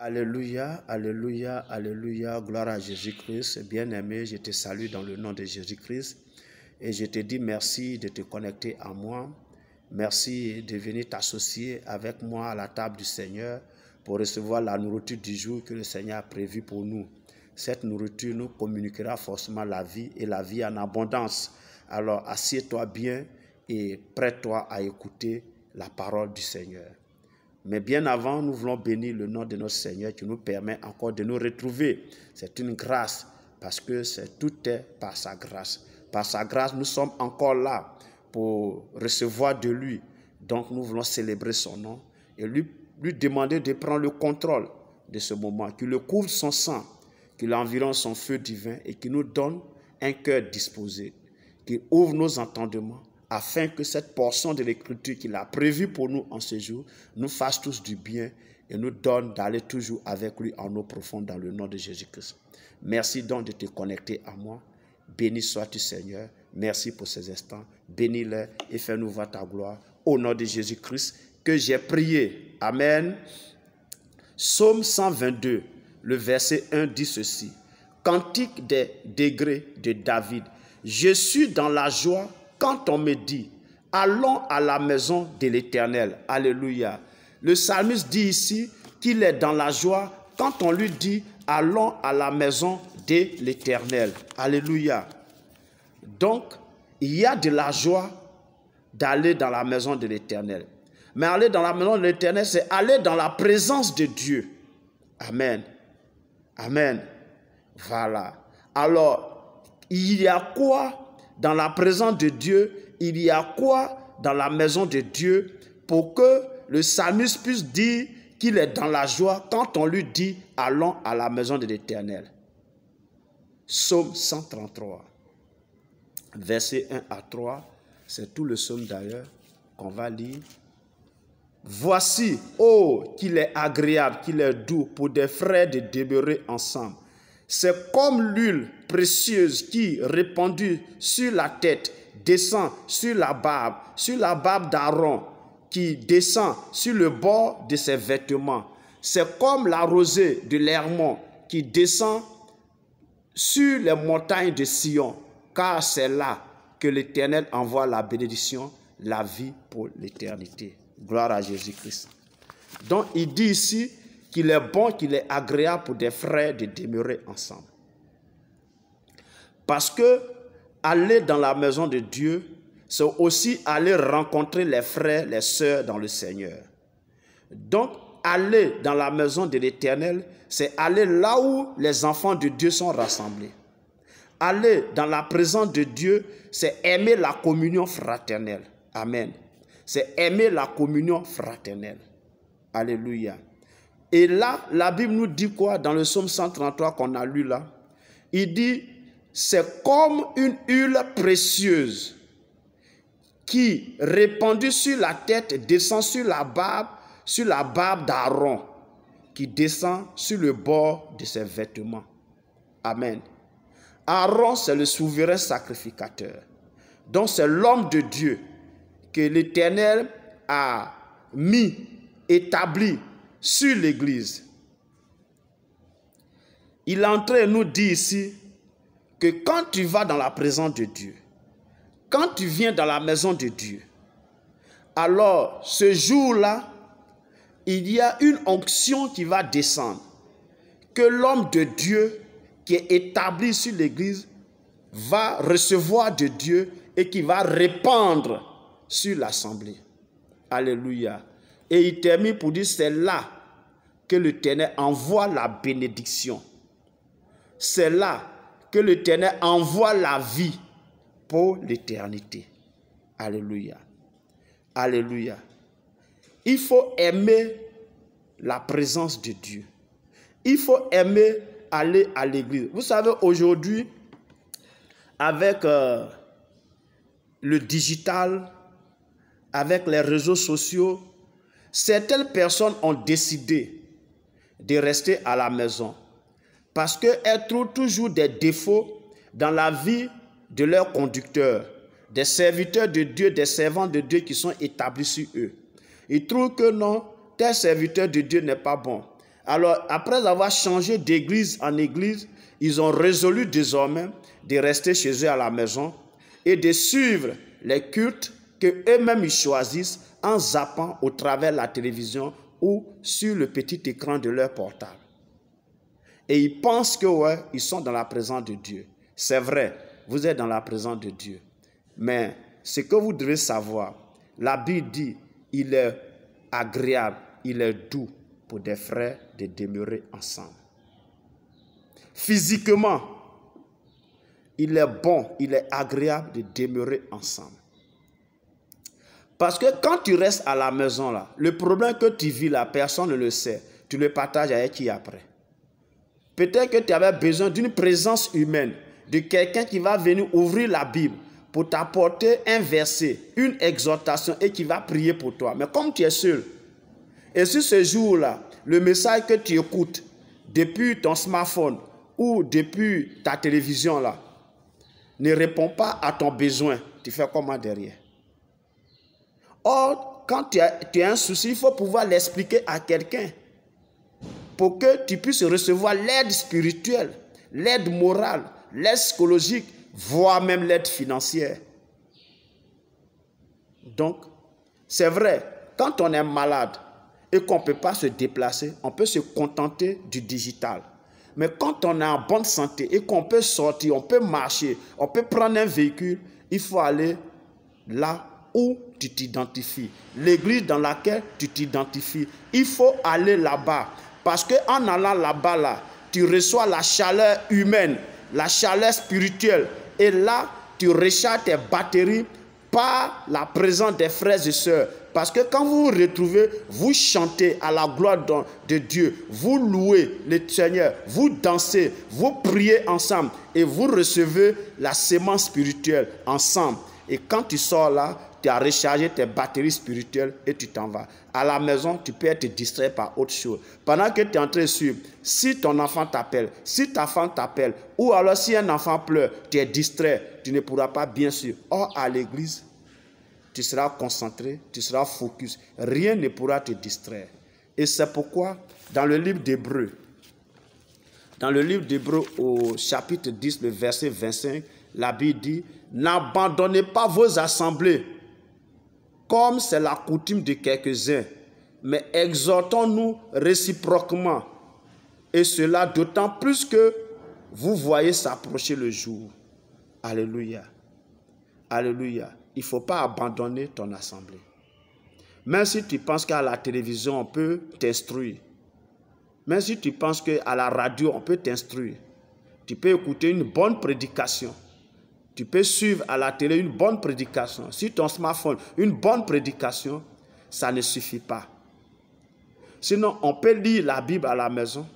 Alléluia, alléluia, alléluia, gloire à Jésus-Christ. Bien-aimé, je te salue dans le nom de Jésus-Christ et je te dis merci de te connecter à moi. Merci de venir t'associer avec moi à la table du Seigneur pour recevoir la nourriture du jour que le Seigneur a prévue pour nous. Cette nourriture nous communiquera forcément la vie et la vie en abondance. Alors assieds-toi bien et prête-toi à écouter la parole du Seigneur. Mais bien avant, nous voulons bénir le nom de notre Seigneur qui nous permet encore de nous retrouver. C'est une grâce parce que tout est par sa grâce. Par sa grâce, nous sommes encore là pour recevoir de lui. Donc nous voulons célébrer son nom et lui demander de prendre le contrôle de ce moment, qu'il le couvre son sang, qu'il environne son feu divin et qu'il nous donne un cœur disposé, qu'il ouvre nos entendements, afin que cette portion de l'écriture qu'il a prévue pour nous en ce jour nous fasse tous du bien et nous donne d'aller toujours avec lui en eau profonde dans le nom de Jésus-Christ. Merci donc de te connecter à moi. Béni sois-tu Seigneur. Merci pour ces instants. Bénis-les et fais-nous voir ta gloire. Au nom de Jésus-Christ que j'ai prié. Amen. Psaume 122, le verset 1 dit ceci. Cantique des degrés de David. Je suis dans la joie quand on me dit, allons à la maison de l'Éternel. Alléluia. Le psalmiste dit ici qu'il est dans la joie quand on lui dit, allons à la maison de l'Éternel. Alléluia. Donc, il y a de la joie d'aller dans la maison de l'Éternel. Mais aller dans la maison de l'Éternel, c'est aller dans la présence de Dieu. Amen. Amen. Voilà. Alors, il y a quoi dans la présence de Dieu? Il y a quoi dans la maison de Dieu pour que le psalmiste puisse dire qu'il est dans la joie quand on lui dit « Allons à la maison de l'Éternel ». Psaume 133, versets 1 à 3, c'est tout le psaume d'ailleurs qu'on va lire. « Voici, oh, qu'il est agréable, qu'il est doux pour des frères de demeurer ensemble. C'est comme l'huile précieuse qui, répandue sur la tête, descend sur la barbe d'Aaron, qui descend sur le bord de ses vêtements. C'est comme la rosée de l'Hermon qui descend sur les montagnes de Sion, car c'est là que l'Éternel envoie la bénédiction, la vie pour l'éternité. » Gloire à Jésus-Christ. Donc il dit ici qu'il est bon, qu'il est agréable pour des frères de demeurer ensemble. Parce que aller dans la maison de Dieu, c'est aussi aller rencontrer les frères, les sœurs dans le Seigneur. Donc, aller dans la maison de l'Éternel, c'est aller là où les enfants de Dieu sont rassemblés. Aller dans la présence de Dieu, c'est aimer la communion fraternelle. Amen. C'est aimer la communion fraternelle. Alléluia. Et là, la Bible nous dit quoi dans le psaume 133 qu'on a lu là? Il dit, c'est comme une huile précieuse qui, répandue sur la tête, descend sur la barbe d'Aaron, qui descend sur le bord de ses vêtements. Amen. Aaron, c'est le souverain sacrificateur. Donc, c'est l'homme de Dieu que l'Éternel a établi sur l'Église. Il est en train de nous dire ici que quand tu vas dans la présence de Dieu, quand tu viens dans la maison de Dieu, alors ce jour-là, il y a une onction qui va descendre, que l'homme de Dieu qui est établi sur l'Église va recevoir de Dieu et qui va répandre sur l'assemblée. Alléluia. Et il termine pour dire, c'est là que l'Éternel envoie la bénédiction. C'est là que l'Éternel envoie la vie pour l'éternité. Alléluia. Alléluia. Il faut aimer la présence de Dieu. Il faut aimer aller à l'église. Vous savez, aujourd'hui, avec le digital, avec les réseaux sociaux, certaines personnes ont décidé de rester à la maison parce qu'elles trouvent toujours des défauts dans la vie de leurs conducteurs, des serviteurs de Dieu, des servants de Dieu qui sont établis sur eux. Ils trouvent que non, tel serviteur de Dieu n'est pas bon. Alors, après avoir changé d'église en église, ils ont résolu désormais de rester chez eux à la maison et de suivre les cultes qu'eux-mêmes ils choisissent en zappant au travers de la télévision ou sur le petit écran de leur portable. Et ils pensent que ouais, ils sont dans la présence de Dieu. C'est vrai, vous êtes dans la présence de Dieu. Mais ce que vous devez savoir, la Bible dit, il est agréable, il est doux pour des frères de demeurer ensemble. Physiquement, il est bon, il est agréable de demeurer ensemble. Parce que quand tu restes à la maison, là, le problème que tu vis là, personne ne le sait. Tu le partages avec qui après? Peut-être que tu avais besoin d'une présence humaine, de quelqu'un qui va venir ouvrir la Bible pour t'apporter un verset, une exhortation et qui va prier pour toi. Mais comme tu es seul, et sur ce jour-là, le message que tu écoutes depuis ton smartphone ou depuis ta télévision là, ne répond pas à ton besoin, tu fais comment derrière? Or, quand tu as un souci, il faut pouvoir l'expliquer à quelqu'un pour que tu puisses recevoir l'aide spirituelle, l'aide morale, l'aide psychologique, voire même l'aide financière. Donc, c'est vrai, quand on est malade et qu'on ne peut pas se déplacer, on peut se contenter du digital. Mais quand on est en bonne santé et qu'on peut sortir, on peut marcher, on peut prendre un véhicule, il faut aller là où tu t'identifies. L'église dans laquelle tu t'identifies, il faut aller là-bas. Parce qu'en allant là-bas, là, tu reçois la chaleur humaine, la chaleur spirituelle. Et là, tu recharges tes batteries par la présence des frères et sœurs. Parce que quand vous vous retrouvez, vous chantez à la gloire de Dieu, vous louez le Seigneur, vous dansez, vous priez ensemble et vous recevez la sémence spirituelle ensemble. Et quand tu sors là, tu as rechargé tes batteries spirituelles et tu t'en vas. À la maison, tu peux être distrait par autre chose. Pendant que tu es en train de suivre, si ton enfant t'appelle, si ta femme t'appelle, ou alors si un enfant pleure, tu es distrait, tu ne pourras pas bien sûr. Or, à l'église, tu seras concentré, tu seras focus. Rien ne pourra te distraire. Et c'est pourquoi, dans le livre d'Hébreux, au chapitre 10, le verset 25, la Bible dit, n'abandonnez pas vos assemblées, comme c'est la coutume de quelques-uns, mais exhortons-nous réciproquement, et cela d'autant plus que vous voyez s'approcher le jour. Alléluia. Alléluia. Il ne faut pas abandonner ton assemblée. Même si tu penses qu'à la télévision, on peut t'instruire. Même si tu penses qu'à la radio, on peut t'instruire. Tu peux écouter une bonne prédication. Tu peux suivre à la télé une bonne prédication. Sur ton smartphone, une bonne prédication, ça ne suffit pas. Sinon, on peut lire la Bible à la maison.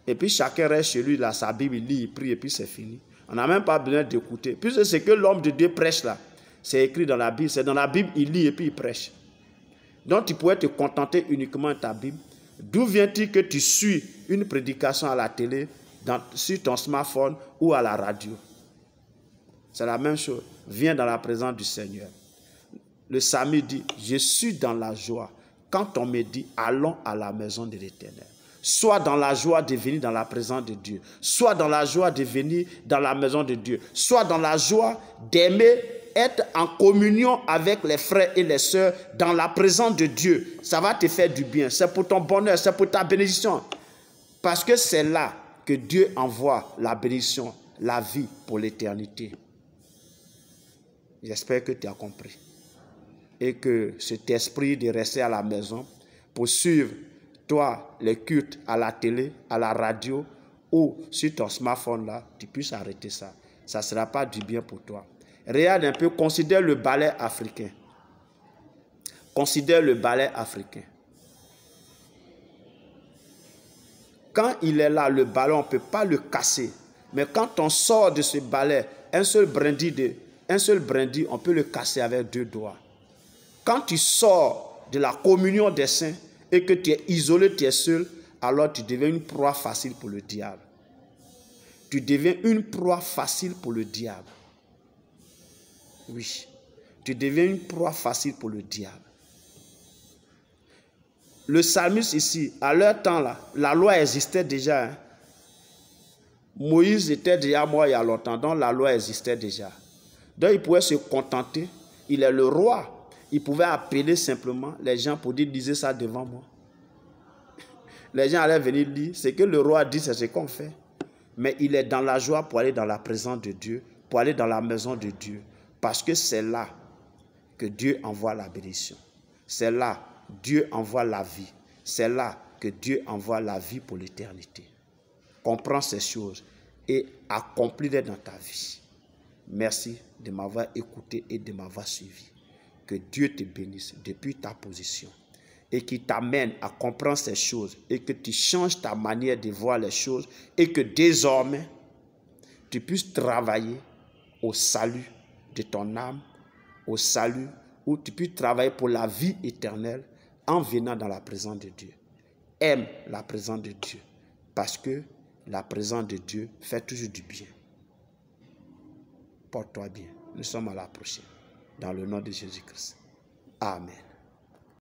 Et puis chacun reste chez lui, là, sa Bible, il lit, il prie, et puis c'est fini. On n'a même pas besoin d'écouter. Puisque c'est que l'homme de Dieu prêche là. C'est écrit dans la Bible. C'est dans la Bible, il lit et puis il prêche. Donc tu pourrais te contenter uniquement de ta Bible. D'où vient-il que tu suis une prédication à la télé, sur ton smartphone ou à la radio? C'est la même chose. Viens dans la présence du Seigneur. Le psalmiste dit, je suis dans la joie quand on me dit, allons à la maison de l'Éternel. Soit dans la joie de venir dans la présence de Dieu. Soit dans la joie de venir dans la maison de Dieu. Soit dans la joie d'aimer être en communion avec les frères et les sœurs dans la présence de Dieu. Ça va te faire du bien. C'est pour ton bonheur, c'est pour ta bénédiction. Parce que c'est là que Dieu envoie la bénédiction, la vie pour l'éternité. J'espère que tu as compris. Et que cet esprit de rester à la maison pour suivre toi les cultes à la télé, à la radio ou sur ton smartphone là, tu puisses arrêter ça. Ça ne sera pas du bien pour toi. Regarde un peu, considère le ballet africain. Considère le ballet africain. Quand il est là, le ballon, on ne peut pas le casser. Mais quand on sort de ce ballet, un seul brindis, on peut le casser avec 2 doigts. Quand tu sors de la communion des saints et que tu es isolé, tu es seul, alors tu deviens une proie facile pour le diable. Tu deviens une proie facile pour le diable. Oui, tu deviens une proie facile pour le diable. Le psalmiste ici, à leur temps là, la loi existait déjà. Hein. Moïse était déjà mort il y a longtemps, donc la loi existait déjà. Donc il pouvait se contenter, il est le roi. Il pouvait appeler simplement les gens pour dire, lisez ça devant moi. Les gens allaient venir lire, ce que le roi dit, c'est ce qu'on fait. Mais il est dans la joie pour aller dans la présence de Dieu, pour aller dans la maison de Dieu. Parce que c'est là que Dieu envoie la bénédiction. C'est là que Dieu envoie la vie. C'est là que Dieu envoie la vie pour l'éternité. Comprends ces choses et accomplis-les dans ta vie. Merci de m'avoir écouté et de m'avoir suivi. Que Dieu te bénisse depuis ta position et qui t'amène à comprendre ces choses et que tu changes ta manière de voir les choses et que désormais, tu puisses travailler au salut de ton âme, au salut où tu puisses travailler pour la vie éternelle en venant dans la présence de Dieu. Aime la présence de Dieu parce que la présence de Dieu fait toujours du bien. Porte-toi bien. Nous sommes à la prochaine. Dans le nom de Jésus-Christ. Amen.